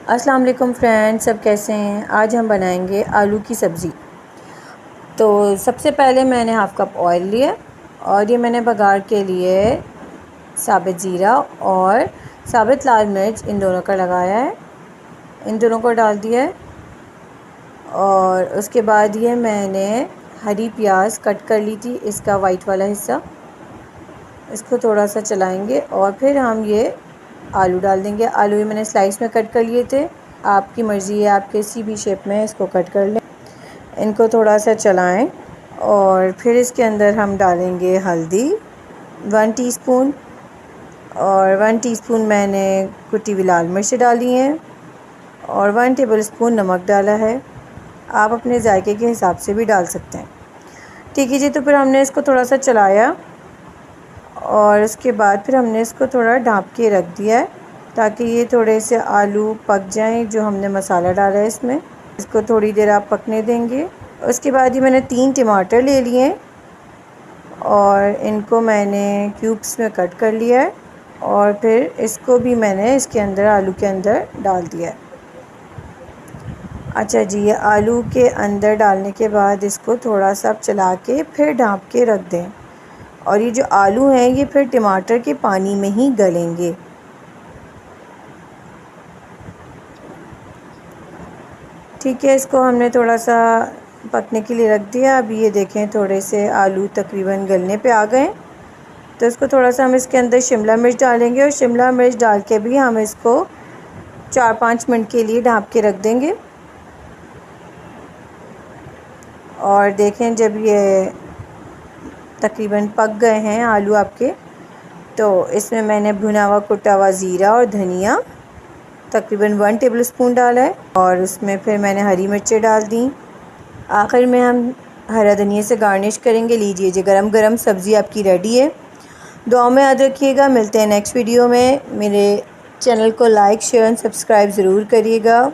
अस्सलाम वालेकुम फ्रेंड्स, सब कैसे हैं। आज हम बनाएंगे आलू की सब्ज़ी। तो सबसे पहले मैंने हाफ़ कप ऑयल लिया और ये मैंने बघार के लिए साबित ज़ीरा और साबित लाल मिर्च इन दोनों का लगाया है, इन दोनों को डाल दिया है। और उसके बाद ये मैंने हरी प्याज कट कर ली थी, इसका वाइट वाला हिस्सा, इसको थोड़ा सा चलाएंगे और फिर हम ये आलू डाल देंगे। आलू ये मैंने स्लाइस में कट कर लिए थे, आपकी मर्ज़ी है आप किसी भी शेप में इसको कट कर लें। इनको थोड़ा सा चलाएं और फिर इसके अंदर हम डालेंगे हल्दी 1 टीस्पून और 1 टीस्पून मैंने कुटी हुई लाल मिर्च डाली हैं और 1 टेबलस्पून नमक डाला है। आप अपने जायके के हिसाब से भी डाल सकते हैं। ठीक है जी। तो फिर हमने इसको थोड़ा सा चलाया और उसके बाद फिर हमने इसको थोड़ा ढाँप के रख दिया है ताकि ये थोड़े से आलू पक जाएं जो हमने मसाला डाला है इसमें। इसको थोड़ी देर आप पकने देंगे। उसके बाद ये मैंने 3 टमाटर ले लिए और इनको मैंने क्यूब्स में कट कर लिया है और फिर इसको भी मैंने इसके अंदर आलू के अंदर डाल दिया है। अच्छा जी, ये आलू के अंदर डालने के बाद इसको थोड़ा सा चला के फिर ढाँप के रख दें और ये जो आलू हैं ये फिर टमाटर के पानी में ही गलेंगे। ठीक है, इसको हमने थोड़ा सा पकने के लिए रख दिया। अब ये देखें थोड़े से आलू तकरीबन गलने पे आ गए, तो इसको थोड़ा सा हम इसके अंदर शिमला मिर्च डालेंगे और शिमला मिर्च डाल के भी हम इसको 4-5 मिनट के लिए ढाँप के रख देंगे। और देखें जब ये तकरीबन पक गए हैं आलू आपके, तो इसमें मैंने भुना हुआ कुटा हुआ ज़ीरा और धनिया तकरीबन 1 टेबलस्पून डाला है और उसमें फिर मैंने हरी मिर्चें डाल दी। आखिर में हम हरा धनिया से गार्निश करेंगे। लीजिए जी, गरम गरम सब्ज़ी आपकी रेडी है। दुआ में याद रखिएगा। मिलते हैं नेक्स्ट वीडियो में। मेरे चैनल को लाइक शेयर एंड सब्सक्राइब ज़रूर करिएगा।